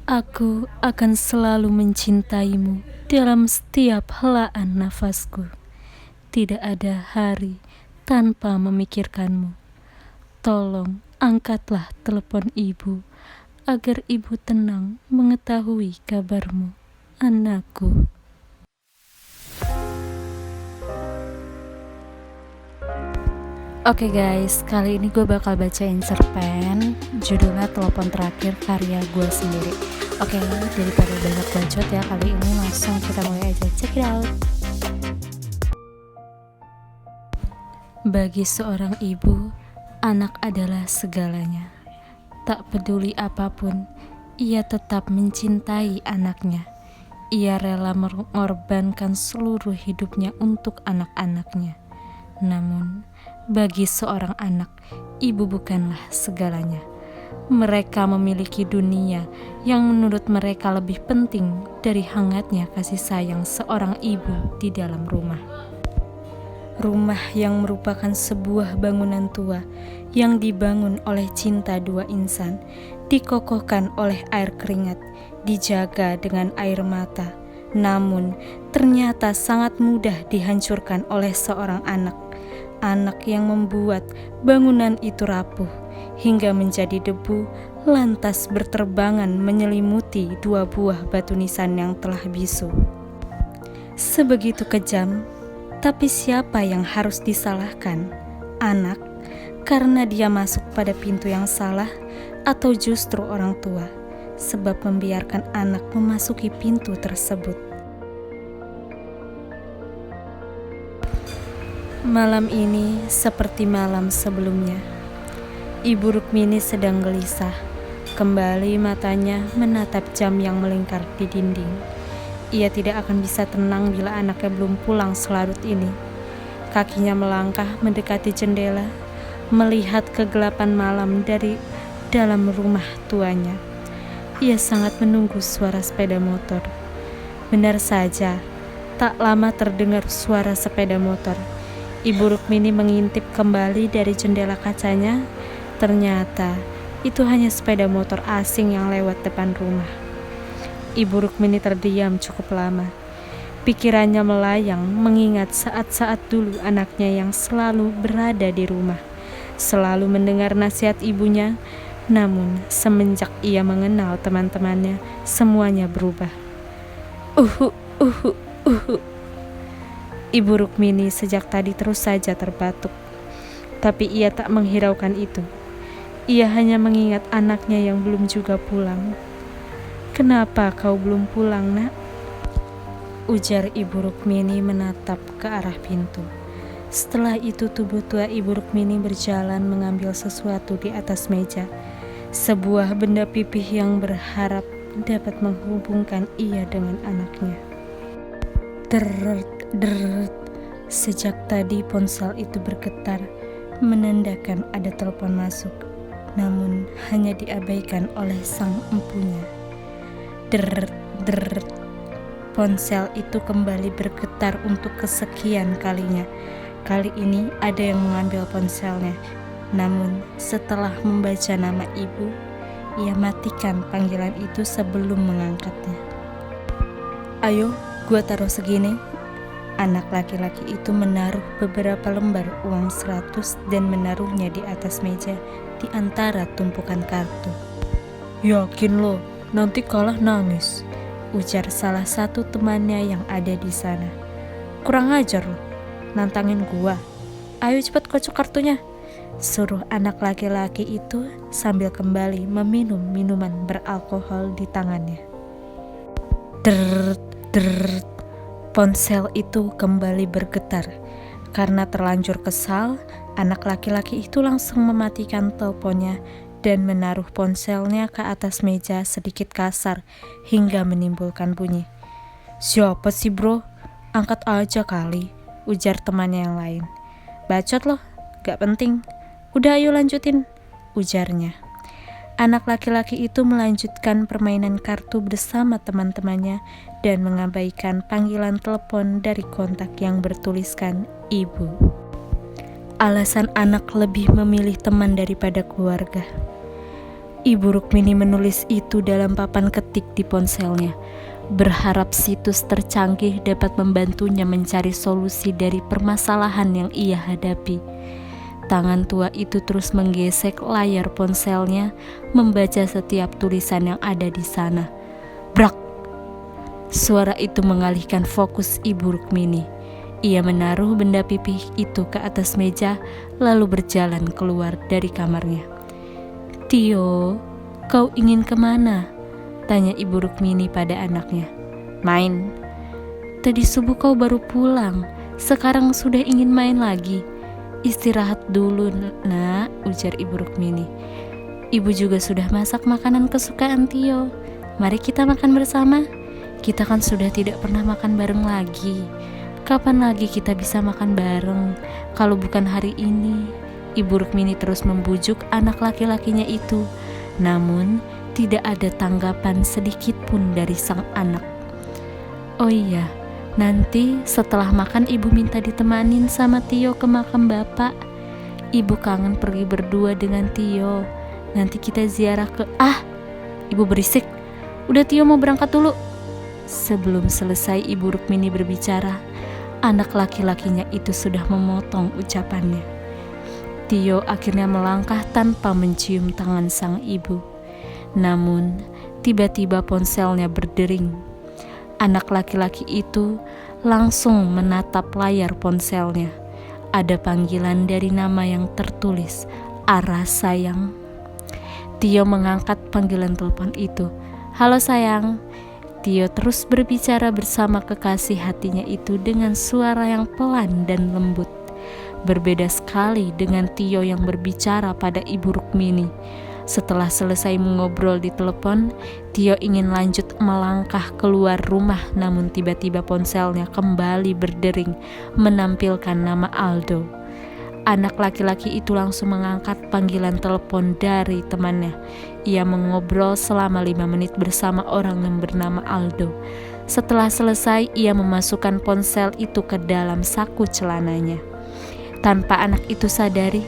Aku akan selalu mencintaimu dalam setiap helaan nafasku. Tidak ada hari tanpa memikirkanmu. Tolong angkatlah telepon ibu agar ibu tenang mengetahui kabarmu, anakku. Oke guys, kali ini gue bakal bacain cerpen judulnya Telepon Terakhir karya gue sendiri. Oke, daripada banyak bacot ya, kali ini langsung kita mulai aja. Check it out. Bagi seorang ibu, anak adalah segalanya. Tak peduli apapun, ia tetap mencintai anaknya. Ia rela mengorbankan seluruh hidupnya untuk anak-anaknya. Namun, bagi seorang anak, ibu bukanlah segalanya. Mereka memiliki dunia yang menurut mereka lebih penting dari hangatnya kasih sayang seorang ibu di dalam rumah. Rumah yang merupakan sebuah bangunan tua yang dibangun oleh cinta dua insan, dikokohkan oleh air keringat, dijaga dengan air mata. Namun, ternyata sangat mudah dihancurkan oleh seorang anak. Anak yang membuat bangunan itu rapuh hingga menjadi debu, lantas berterbangan menyelimuti dua buah batu nisan yang telah bisu. Sebegitu kejam, tapi siapa yang harus disalahkan? Anak, karena dia masuk pada pintu yang salah, atau justru orang tua, sebab membiarkan anak memasuki pintu tersebut? Malam ini seperti malam sebelumnya. Ibu Rukmini sedang gelisah. Kembali matanya menatap jam yang melingkar di dinding. Ia tidak akan bisa tenang bila anaknya belum pulang selarut ini. Kakinya melangkah mendekati jendela, melihat kegelapan malam dari dalam rumah tuanya. Ia sangat menunggu suara sepeda motor. Benar saja, tak lama terdengar suara sepeda motor. Ibu Rukmini mengintip kembali dari jendela kacanya. Ternyata itu hanya sepeda motor asing yang lewat depan rumah. Ibu Rukmini terdiam cukup lama. Pikirannya melayang mengingat saat-saat dulu anaknya yang selalu berada di rumah, selalu mendengar nasihat ibunya. Namun semenjak ia mengenal teman-temannya, semuanya berubah. Ibu Rukmini sejak tadi terus saja terbatuk. Tapi ia tak menghiraukan itu. Ia hanya mengingat anaknya yang belum juga pulang. "Kenapa kau belum pulang, Nak?" ujar Ibu Rukmini menatap ke arah pintu. Setelah itu tubuh tua Ibu Rukmini berjalan mengambil sesuatu di atas meja. Sebuah benda pipih yang berharap dapat menghubungkan ia dengan anaknya. Deret. Sejak tadi ponsel itu bergetar, menandakan ada telepon masuk, namun hanya diabaikan oleh sang empunya. Deret. Ponsel itu kembali bergetar untuk kesekian kalinya. Kali ini ada yang mengambil ponselnya, namun setelah membaca nama ibu, ia matikan panggilan itu sebelum mengangkatnya. "Ayo, gua taruh segini." Anak laki-laki itu menaruh beberapa lembar uang 100 dan menaruhnya di atas meja di antara tumpukan kartu. "Yakin lo, nanti kalah nangis," ujar salah satu temannya yang ada di sana. "Kurang ajar lo, nantangin gua. Ayo cepat kocok kartunya," suruh anak laki-laki itu sambil kembali meminum minuman beralkohol di tangannya. Deret. Ponsel itu kembali bergetar. Karena terlanjur kesal, anak laki-laki itu langsung mematikan teleponnya dan menaruh ponselnya ke atas meja sedikit kasar hingga menimbulkan bunyi. "Siapa sih bro? Angkat aja kali," ujar temannya yang lain. "Bacot loh, gak penting. Udah ayo lanjutin," ujarnya. Anak laki-laki itu melanjutkan permainan kartu bersama teman-temannya dan mengabaikan panggilan telepon dari kontak yang bertuliskan ibu. Alasan anak lebih memilih teman daripada keluarga. Ibu Rukmini menulis itu dalam papan ketik di ponselnya, berharap situs tercanggih dapat membantunya mencari solusi dari permasalahan yang ia hadapi. Tangan tua itu terus menggesek layar ponselnya, membaca setiap tulisan yang ada di sana. Brak! Suara itu mengalihkan fokus Ibu Rukmini. Ia menaruh benda pipih itu ke atas meja, lalu berjalan keluar dari kamarnya. "Tio, kau ingin kemana?" tanya Ibu Rukmini pada anaknya. "Main." "Tadi subuh kau baru pulang, sekarang sudah ingin main lagi." "Istirahat dulu, nak," ujar Ibu Rukmini. "Ibu juga sudah masak makanan kesukaan Tio. Mari kita makan bersama. Kita kan sudah tidak pernah makan bareng lagi. Kapan lagi kita bisa makan bareng kalau bukan hari ini?" Ibu Rukmini terus membujuk anak laki-lakinya itu, namun tidak ada tanggapan sedikit pun dari sang anak. "Oh iya, nanti setelah makan ibu minta ditemanin sama Tio ke makam bapak. Ibu kangen pergi berdua dengan Tio. Nanti kita ziarah ke..." "Ah, ibu berisik. Udah, Tio mau berangkat dulu." Sebelum selesai Ibu Rukmini berbicara, anak laki-lakinya itu sudah memotong ucapannya. Tio akhirnya melangkah tanpa mencium tangan sang ibu. Namun, tiba-tiba ponselnya berdering. Anak laki-laki itu langsung menatap layar ponselnya. Ada panggilan dari nama yang tertulis, "Ara sayang." Tio mengangkat panggilan telepon itu. "Halo sayang." Tio terus berbicara bersama kekasih hatinya itu dengan suara yang pelan dan lembut. Berbeda sekali dengan Tio yang berbicara pada Ibu Rukmini. Setelah selesai mengobrol di telepon, Tio ingin lanjut melangkah keluar rumah, namun tiba-tiba ponselnya kembali berdering, menampilkan nama Aldo. Anak laki-laki itu langsung mengangkat panggilan telepon dari temannya. Ia mengobrol selama 5 menit bersama orang yang bernama Aldo. Setelah selesai, ia memasukkan ponsel itu ke dalam saku celananya. Tanpa anak itu sadari,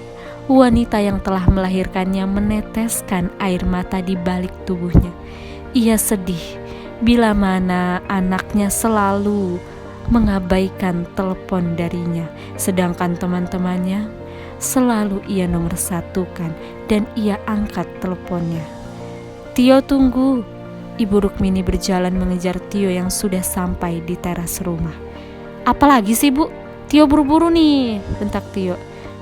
wanita yang telah melahirkannya meneteskan air mata di balik tubuhnya. Ia sedih bila mana anaknya selalu mengabaikan telepon darinya, sedangkan teman-temannya selalu ia nomor satukan dan ia angkat teleponnya. "Tio, tunggu." Ibu Rukmini berjalan mengejar Tio yang sudah sampai di teras rumah. "Apalagi sih, Bu? Tio buru-buru nih," bentak Tio.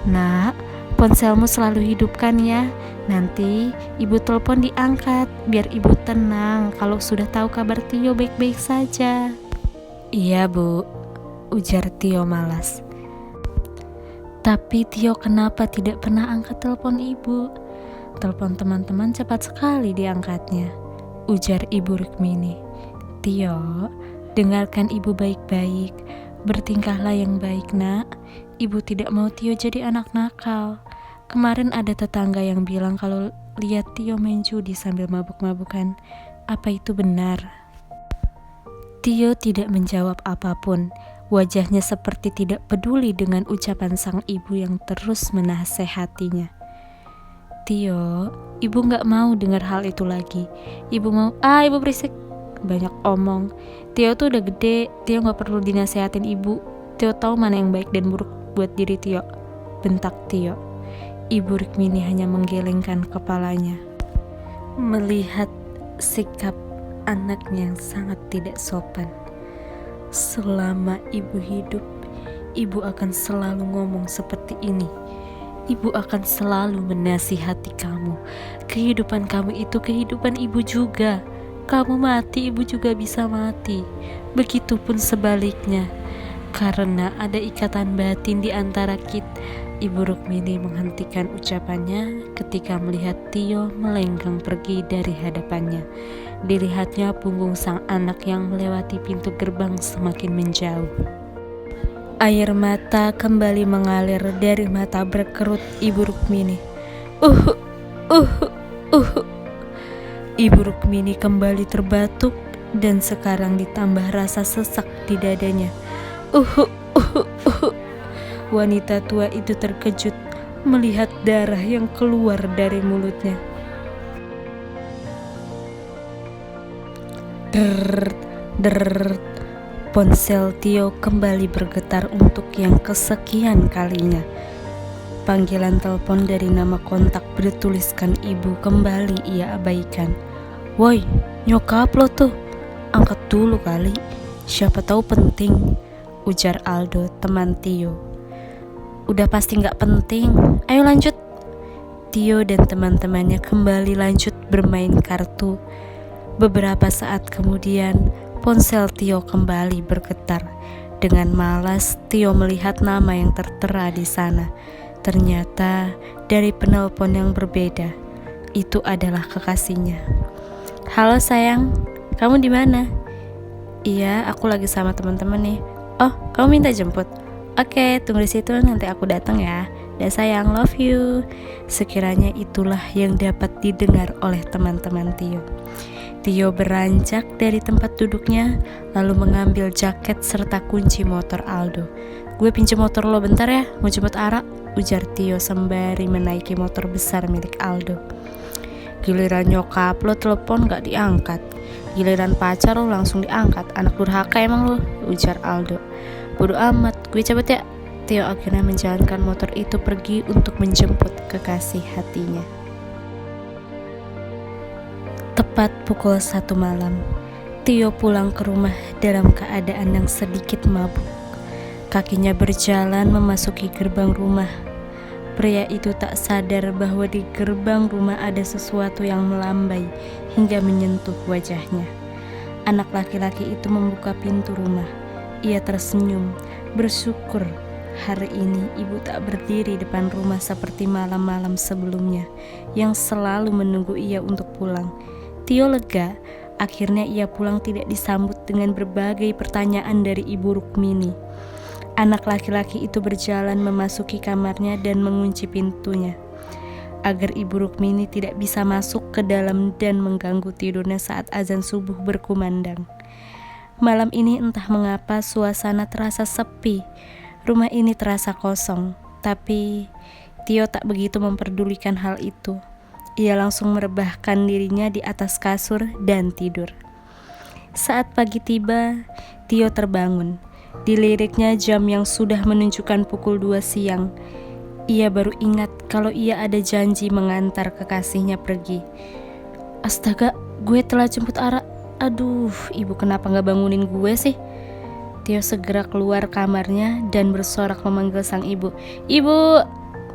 "Nak, ponselmu selalu hidupkan ya. Nanti ibu telepon diangkat, biar ibu tenang kalau sudah tahu kabar Tio baik-baik saja." "Iya, Bu," ujar Tio malas. "Tapi Tio kenapa tidak pernah angkat telepon ibu? Telepon teman-teman cepat sekali diangkatnya," ujar Ibu Rukmini. "Tio, dengarkan ibu baik-baik. Bertingkahlah yang baik, nak. Ibu tidak mau Tio jadi anak nakal. Kemarin ada tetangga yang bilang kalau lihat Tio main judi sambil mabuk-mabukan. Apa itu benar?" Tio tidak menjawab apapun. Wajahnya seperti tidak peduli dengan ucapan sang ibu yang terus menasehatinya. "Tio, ibu gak mau dengar hal itu lagi. Ibu mau..." Ibu berisik. Banyak omong. Tio tuh udah gede. Tio gak perlu dinasehatin ibu. Tio tahu mana yang baik dan buruk buat diri Tio, bentak Tio. Ibu Rukmini hanya menggelengkan kepalanya, melihat sikap anaknya yang sangat tidak sopan. Selama ibu hidup, ibu akan selalu ngomong seperti ini. Ibu akan selalu menasihati kamu. Kehidupan kamu itu kehidupan ibu juga. Kamu mati, ibu juga bisa mati. Begitupun sebaliknya. Karena ada ikatan batin di antara kita. Ibu Rukmini menghentikan ucapannya ketika melihat Tio melenggang pergi dari hadapannya. Dilihatnya punggung sang anak yang melewati pintu gerbang semakin menjauh. Air mata kembali mengalir dari mata berkerut Ibu Rukmini. Ibu Rukmini kembali terbatuk dan sekarang ditambah rasa sesak di dadanya. Wanita tua itu terkejut melihat darah yang keluar dari mulutnya. Der, der. Ponsel Tio kembali bergetar untuk yang kesekian kalinya. Panggilan telepon dari nama kontak bertuliskan ibu kembali ia abaikan. Woi, nyokap lo tuh, angkat dulu kali, siapa tahu penting, ujar Aldo teman Tio. Udah pasti gak penting, ayo lanjut. Tio dan teman-temannya kembali lanjut bermain kartu. Beberapa saat kemudian, ponsel Tio kembali bergetar. Dengan malas, Tio melihat nama yang tertera di sana. Ternyata dari penelpon yang berbeda. Itu adalah kekasihnya. Halo sayang, kamu di mana? Iya, aku lagi sama teman-teman nih. Oh, kamu minta jemput? Oke, tunggu di situ nanti aku datang ya. Dan sayang, love you. Sekiranya itulah yang dapat didengar oleh teman-teman Tio. Tio beranjak dari tempat duduknya, lalu mengambil jaket serta kunci motor Aldo. Gue pinjam motor lo bentar ya, mau jemput Ara, ujar Tio sembari menaiki motor besar milik Aldo. Giliran nyokap lo telepon gak diangkat, giliran pacar lo langsung diangkat, anak durhaka emang lo, ujar Aldo. Bodoh amat, gue cabut ya. Tio akhirnya menjalankan motor itu pergi untuk menjemput kekasih hatinya. Tepat pukul 1 malam, Tio pulang ke rumah dalam keadaan yang sedikit mabuk. Kakinya berjalan memasuki gerbang rumah. Pria itu tak sadar bahwa di gerbang rumah ada sesuatu yang melambai hingga menyentuh wajahnya. Anak laki-laki itu membuka pintu rumah. Ia tersenyum, bersyukur hari ini ibu tak berdiri depan rumah seperti malam-malam sebelumnya yang selalu menunggu ia untuk pulang. Tio lega, akhirnya ia pulang tidak disambut dengan berbagai pertanyaan dari Ibu Rukmini. Anak laki-laki itu berjalan memasuki kamarnya dan mengunci pintunya, agar Ibu Rukmini tidak bisa masuk ke dalam dan mengganggu tidurnya saat azan subuh berkumandang. Malam ini entah mengapa suasana terasa sepi, rumah ini terasa kosong, tapi Tio tak begitu memperdulikan hal itu. Ia langsung merebahkan dirinya di atas kasur dan tidur. Saat pagi tiba, Tio terbangun. Diliriknya jam yang sudah menunjukkan pukul 2 siang. Ia baru ingat kalau ia ada janji mengantar kekasihnya pergi. Astaga, gue telah jemput Ara. Aduh, ibu kenapa gak bangunin gue sih? Tio segera keluar kamarnya dan bersorak memanggil sang ibu. Ibu!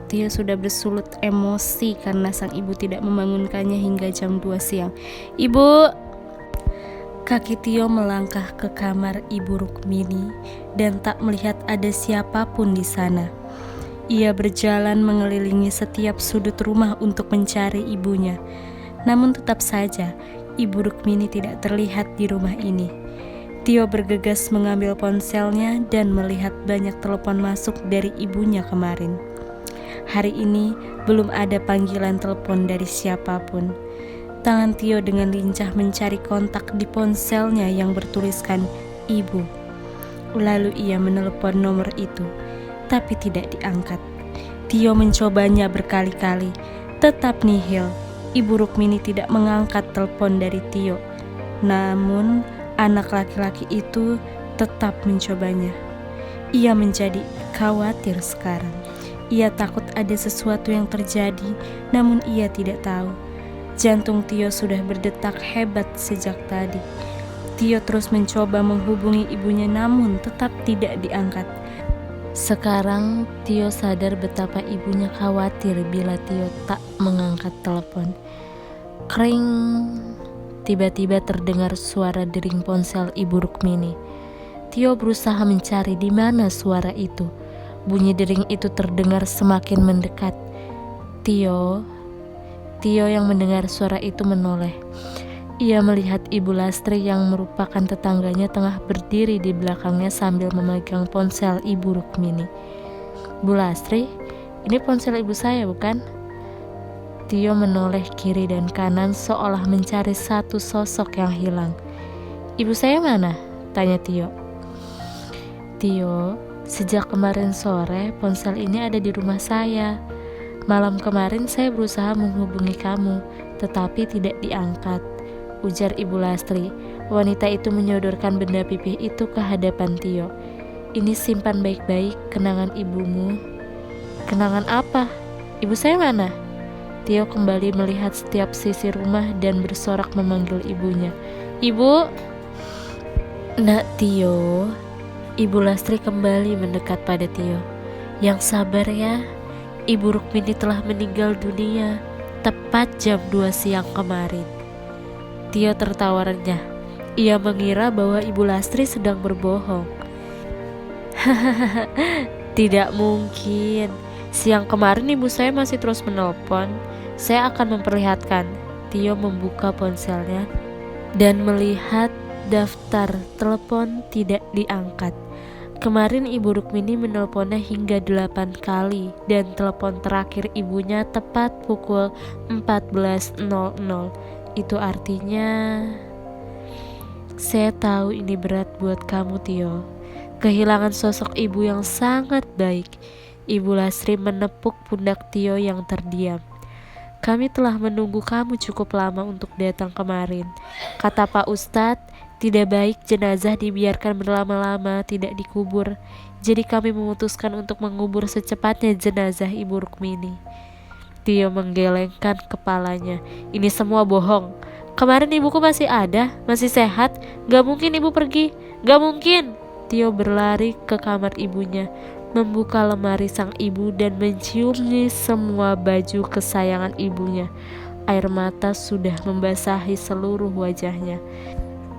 Tio sudah bersulut emosi karena sang ibu tidak membangunkannya hingga jam 2 siang. Ibu! Kaki Tio melangkah ke kamar Ibu Rukmini dan tak melihat ada siapapun di sana. Ia berjalan mengelilingi setiap sudut rumah untuk mencari ibunya. Namun tetap saja Ibu Rukmini tidak terlihat di rumah ini. Tio bergegas mengambil ponselnya dan melihat banyak telepon masuk dari ibunya kemarin. Hari ini belum ada panggilan telepon dari siapapun. Tangan Tio dengan lincah mencari kontak di ponselnya yang bertuliskan ibu. Lalu ia menelepon nomor itu, tapi tidak diangkat. Tio mencobanya berkali-kali, tetap nihil. Ibu Rukmini tidak mengangkat telepon dari Tio. Namun anak laki-laki itu tetap mencobanya. Ia menjadi khawatir sekarang. Ia takut ada sesuatu yang terjadi, namun ia tidak tahu. Jantung Tio sudah berdetak hebat sejak tadi. Tio terus mencoba menghubungi ibunya namun tetap tidak diangkat. Sekarang Tio sadar betapa ibunya khawatir bila Tio tak mengangkat telepon. Kring. Tiba-tiba terdengar suara dering ponsel Ibu Rukmini. Tio berusaha mencari di mana suara itu. Bunyi dering itu terdengar semakin mendekat. Tio yang mendengar suara itu menoleh. Ia melihat Ibu Lastri yang merupakan tetangganya tengah berdiri di belakangnya sambil memegang ponsel Ibu Rukmini. Bu Lastri, ini ponsel ibu saya bukan? Tio menoleh kiri dan kanan seolah mencari satu sosok yang hilang. Ibu saya mana? Tanya Tio. Tio, sejak kemarin sore ponsel ini ada di rumah saya. Malam kemarin saya berusaha menghubungi kamu, tetapi tidak diangkat. ujar Ibu Lastri. Wanita itu menyodorkan benda pipih itu ke hadapan Tio. Ini simpan baik-baik kenangan ibumu. Kenangan apa? Ibu saya mana? Tio kembali melihat setiap sisi rumah dan bersorak memanggil ibunya. Ibu! Nak Tio. Ibu Lastri kembali mendekat pada Tio. Yang sabar ya, Ibu Rukmini telah meninggal dunia tepat jam 2 siang kemarin. Tio tertawa renyah. Ia mengira bahwa Ibu Lastri sedang berbohong. Tidak mungkin. Siang kemarin ibu saya masih terus menelpon. Saya akan memperlihatkan. Tio membuka ponselnya dan melihat daftar telepon tidak diangkat. Kemarin Ibu Rukmini menelponnya hingga 8 kali dan telepon terakhir ibunya tepat pukul 14.00. Itu artinya, saya tahu ini berat buat kamu Tio. Kehilangan sosok ibu yang sangat baik. Ibu Lastri menepuk pundak Tio yang terdiam. Kami telah menunggu kamu cukup lama untuk datang kemarin. Kata Pak Ustadz, tidak baik jenazah dibiarkan berlama-lama tidak dikubur. Jadi kami memutuskan untuk mengubur secepatnya jenazah Ibu Rukmini. Tio menggelengkan kepalanya. Ini semua bohong. Kemarin ibuku masih ada, masih sehat. Gak mungkin ibu pergi, gak mungkin. Tio berlari ke kamar ibunya, membuka lemari sang ibu dan menciumi semua baju kesayangan ibunya. Air mata sudah membasahi seluruh wajahnya.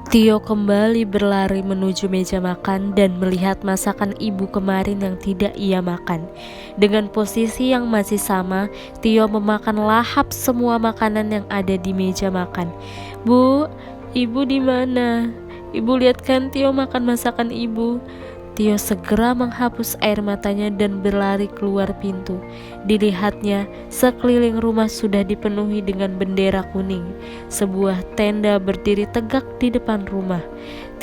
Tio kembali berlari menuju meja makan dan melihat masakan ibu kemarin yang tidak ia makan. Dengan posisi yang masih sama, Tio memakan lahap semua makanan yang ada di meja makan. Bu, ibu di mana? Ibu lihat kan Tio makan masakan ibu. Tio segera menghapus air matanya dan berlari keluar pintu. Dilihatnya, sekeliling rumah sudah dipenuhi dengan bendera kuning. Sebuah tenda berdiri tegak di depan rumah.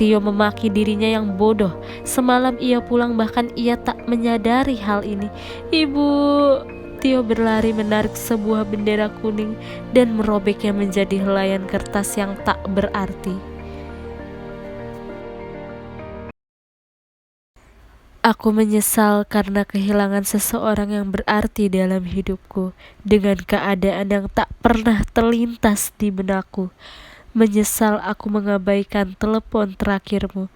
Tio memaki dirinya yang bodoh. Semalam ia pulang bahkan ia tak menyadari hal ini. Ibu! Tio berlari menarik sebuah bendera kuning dan merobeknya menjadi helaian kertas yang tak berarti. Aku menyesal karena kehilangan seseorang yang berarti dalam hidupku, dengan keadaan yang tak pernah terlintas di benakku. Menyesal aku mengabaikan telepon terakhirmu.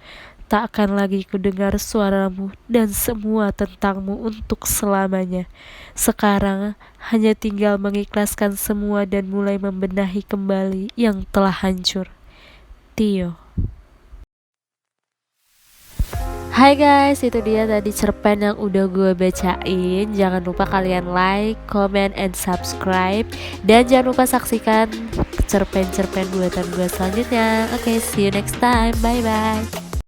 Tak akan lagi kudengar suaramu dan semua tentangmu untuk selamanya. Sekarang hanya tinggal mengikhlaskan semua dan mulai membenahi kembali yang telah hancur. Tio. Hai guys, itu dia tadi cerpen yang udah gue bacain. Jangan lupa kalian like, comment, and subscribe. Dan jangan lupa saksikan cerpen-cerpen buatan gue selanjutnya. Oke, see you next time. Bye-bye.